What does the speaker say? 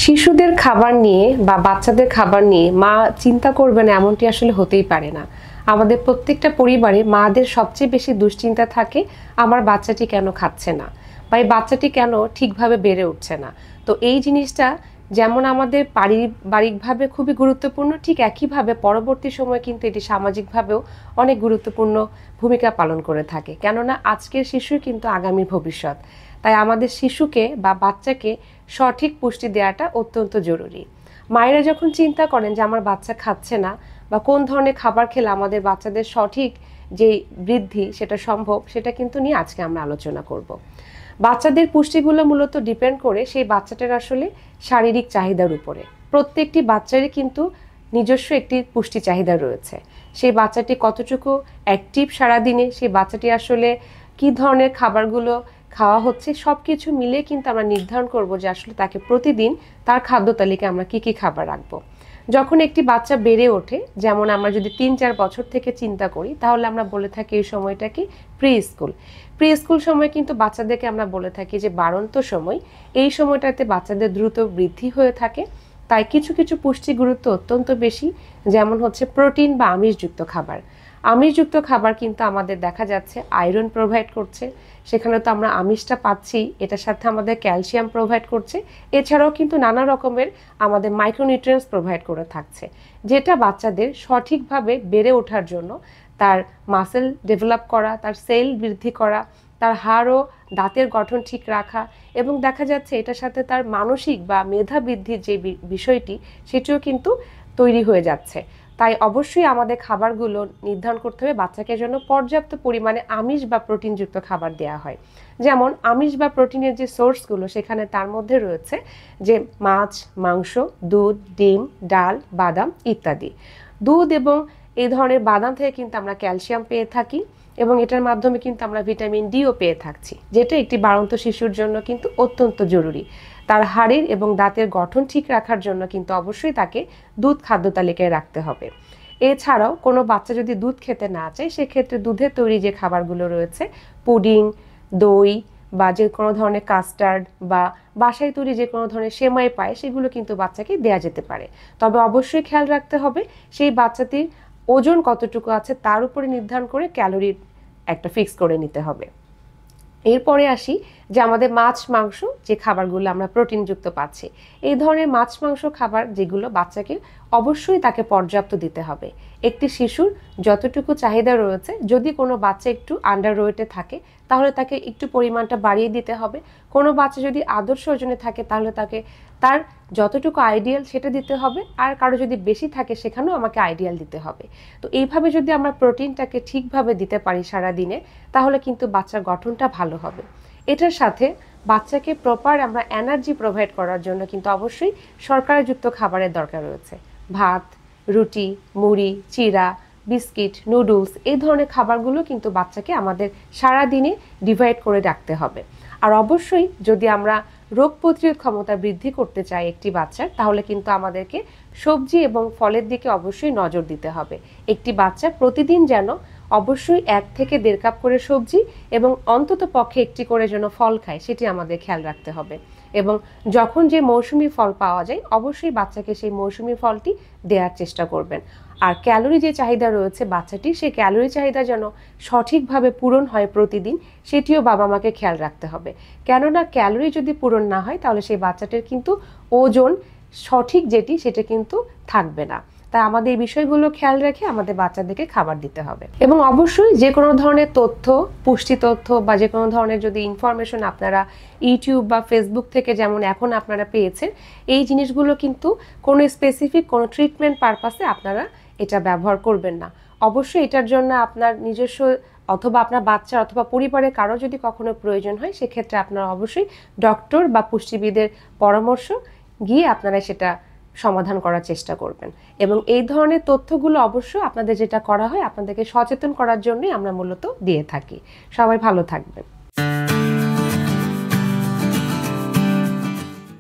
শিশুদের খাবার নিয়ে বা বাচ্চাদের খাবার নিয়ে মা চিন্তা করবে না এমনটি আসলে হতেই পারে না। আমাদের প্রত্যেকটা পরিবারে মাদের সবচেয়ে বেশি দুশ্চিন্তা থাকে আমার বাচ্চাটি কেন খাচ্ছে না বা এই বাচ্চাটি কেন ঠিকভাবে বেড়ে উঠছে না। তো এই জিনিসটা যেমন আমাদের পারিবারিকভাবে খুবই গুরুত্বপূর্ণ, ঠিক একইভাবে পরবর্তী সময়ে কিন্তু এটি সামাজিকভাবেও অনেক গুরুত্বপূর্ণ ভূমিকা পালন করে থাকে, কেননা আজকের শিশুই কিন্তু আগামীর ভবিষ্যৎ। তাই আমাদের শিশুকে বা বাচ্চাকে সঠিক পুষ্টি দেওয়াটা অত্যন্ত জরুরি। মায়েরা যখন চিন্তা করেন যে আমার বাচ্চা খাচ্ছে না বা কোন ধরনের খাবার খেলে আমাদের বাচ্চাদের সঠিক যে বৃদ্ধি সেটা সম্ভব, সেটা কিন্তু নিয়ে আজকে আমরা আলোচনা করব। বাচ্চাদের পুষ্টিগুলো মূলত ডিপেন্ড করে সেই বাচ্চাটার আসলে শারীরিক চাহিদার উপরে। প্রত্যেকটি বাচ্চারই কিন্তু নিজস্ব একটি পুষ্টি চাহিদা রয়েছে। সেই বাচ্চাটি কতটুকু অ্যাক্টিভ সারাদিনে, সেই বাচ্চাটি আসলে কী ধরনের খাবারগুলো খাওয়া হচ্ছে, সব কিছু মিলে কিন্তু আমরা নির্ধারণ করব যে আসলে তাকে প্রতিদিন তার খাদ্য তালিকায় আমরা কী কী খাবার রাখবো। যখন একটি বাচ্চা বেড়ে ওঠে, যেমন আমরা যদি 3-4 বছর থেকে চিন্তা করি, তাহলে আমরা বলে থাকি এই সময়টাকে প্রি স্কুল সময় কিন্তু বাচ্চাদেরকে আমরা বলে থাকি যে বাড়ন্ত সময়। এই সময়টাতে বাচ্চাদের দ্রুত বৃদ্ধি হয়ে থাকে, তাই কিছু কিছু পুষ্টি গুরুত্ব অত্যন্ত বেশি, যেমন হচ্ছে প্রোটিন বা আমিষযুক্ত খাবার। আমিষযুক্ত খাবার কিন্তু আমাদের দেখা যাচ্ছে আয়রন প্রোভাইড করছে, সেখানে তো আমরা আমিষটা পাচ্ছি, এটার সাথে আমাদের ক্যালসিয়াম প্রোভাইড করছে, এছাড়াও কিন্তু নানা রকমের আমাদের মাইক্রোনিউট্রিয়েন্টস প্রোভাইড করে থাকছে, যেটা বাচ্চাদের সঠিকভাবে বেড়ে ওঠার জন্য, তার মাসেল ডেভেলপ করা, তার সেল বৃদ্ধি করা, তার হাড় ও দাঁতের গঠন ঠিক রাখা, এবং দেখা যাচ্ছে এটার সাথে তার মানসিক বা মেধা বৃদ্ধির যে বিষয়টি সেটিও কিন্তু তৈরি হয়ে যাচ্ছে। তাই অবশ্যই আমাদের খাবারগুলো নির্ধারণ করতে হবে বাচ্চাকে যেন পর্যাপ্ত পরিমাণে আমিষ বা প্রোটিনযুক্ত খাবার দেওয়া হয়। যেমন আমিষ বা প্রোটিনের যে সোর্সগুলো, সেখানে তার মধ্যে রয়েছে যে মাছ, মাংস, দুধ, ডিম, ডাল, বাদাম ইত্যাদি। দুধ এবং এই ধরনের বাদাম থেকে কিন্তু আমরা ক্যালসিয়াম পেয়ে থাকি, এবং এটার মাধ্যমে কিন্তু আমরা ভিটামিন ডিও পেয়ে থাকছি, যেটা একটি বাড়ন্ত শিশুর জন্য কিন্তু অত্যন্ত জরুরি। তার হাড়ের এবং দাঁতের গঠন ঠিক রাখার জন্য কিন্তু অবশ্যই তাকে দুধ খাদ্য তালিকায় রাখতে হবে। এছাড়াও কোনো বাচ্চা যদি দুধ খেতে না চায়, সেক্ষেত্রে দুধের তৈরি যে খাবারগুলো রয়েছে, পুডিং, দই বা যে কোনো ধরনের কাস্টার্ড বা বাসায় তৈরি যে কোনো ধরনের সেমাই পায়, সেগুলো কিন্তু বাচ্চাকে দেয়া যেতে পারে। তবে অবশ্যই খেয়াল রাখতে হবে সেই বাচ্চাটির ওজন কতটুকু আছে তার উপরে নির্ধারণ করে ক্যালোরি একটা ফিক্স করে নিতে হবে। এরপরে আসি যে আমাদের মাছ, মাংস যে খাবারগুলো আমরা প্রোটিনযুক্ত পাচ্ছি, এই ধরনের মাছ, মাংস খাবার যেগুলো বাচ্চাকে অবশ্যই তাকে পর্যাপ্ত দিতে হবে। একটি শিশুর যতটুকু চাহিদা রয়েছে, যদি কোনো বাচ্চা একটু আন্ডার ওয়েটে থাকে তাহলে তাকে একটু পরিমাণটা বাড়িয়ে দিতে হবে। কোনো বাচ্চা যদি আদর্শ ওজনে থাকে তাহলে তাকে তার যতটুকু আইডিয়াল সেটা দিতে হবে, আর কারো যদি বেশি থাকে সেখানেও আমাকে আইডিয়াল দিতে হবে। তো এইভাবে যদি আমরা প্রোটিনটাকে ঠিকভাবে দিতে পারি সারাদিনে, তাহলে কিন্তু বাচ্চার গঠনটা ভালো হবে। এটার সাথে বাচ্চাকে প্রপার আমরা এনার্জি প্রোভাইড করার জন্য কিন্তু অবশ্যই শর্করাযুক্ত খাবারের দরকার রয়েছে। ভাত, রুটি, মুড়ি, চিড়া, বিস্কিট, নুডলস এই ধরনের খাবারগুলো কিন্তু বাচ্চাকে আমাদের সারাদিনে ডিভাইড করে রাখতে হবে। আর অবশ্যই যদি আমরা রোগ প্রতিরোধ ক্ষমতা বৃদ্ধি করতে চাই একটি বাচ্চার, তাহলে কিন্তু আমাদেরকে সবজি এবং ফলের দিকে অবশ্যই নজর দিতে হবে। একটি বাচ্চা প্রতিদিন যেন অবশ্যই 1 থেকে 1.5 কাপ করে সবজি এবং অন্তত পক্ষে একটি করে যেন ফল খায়, সেটি আমাদের খেয়াল রাখতে হবে। এবং যখন যে মৌসুমি ফল পাওয়া যায়, অবশ্যই বাচ্চাকে সেই মৌসুমি ফলটি দেওয়ার চেষ্টা করবেন। আর ক্যালোরি যে চাহিদা রয়েছে বাচ্চাটির, সেই ক্যালোরি চাহিদা যেন সঠিকভাবে পূরণ হয় প্রতিদিন, সেটিও বাবা মাকে খেয়াল রাখতে হবে। কেননা ক্যালোরি যদি পূরণ না হয়, তাহলে সেই বাচ্চাটির কিন্তু ওজন সঠিক যেটি সেটা কিন্তু থাকবে না। তাই আমাদের এই বিষয়গুলো খেয়াল রেখে আমাদের বাচ্চাদেরকে খাবার দিতে হবে। এবং অবশ্যই যে কোনো ধরনের তথ্য, পুষ্টি তথ্য বা যে কোনো ধরনের যদি ইনফরমেশন আপনারা ইউটিউব বা ফেসবুক থেকে যেমন এখন আপনারা পেয়েছেন, এই জিনিসগুলো কিন্তু কোনো স্পেসিফিক কোনো ট্রিটমেন্ট পারপাসে আপনারা এটা ব্যবহার করবেন না। অবশ্যই এটার জন্য আপনার নিজস্ব অথবা আপনার বাচ্চা অথবা পরিবারের কারো যদি কখনো প্রয়োজন হয়, সেক্ষেত্রে আপনারা অবশ্যই ডক্টর বা পুষ্টিবিদের পরামর্শ গিয়ে আপনারা সেটা সমাধান করার চেষ্টা করবেন। এবং এই ধরনের তথ্যগুলো অবশ্যই আপনাদের যেটা করা হয়, আপনাদেরকে সচেতন করার জন্যই আমরা মূলত দিয়ে থাকি। সবাই ভালো থাকবেন।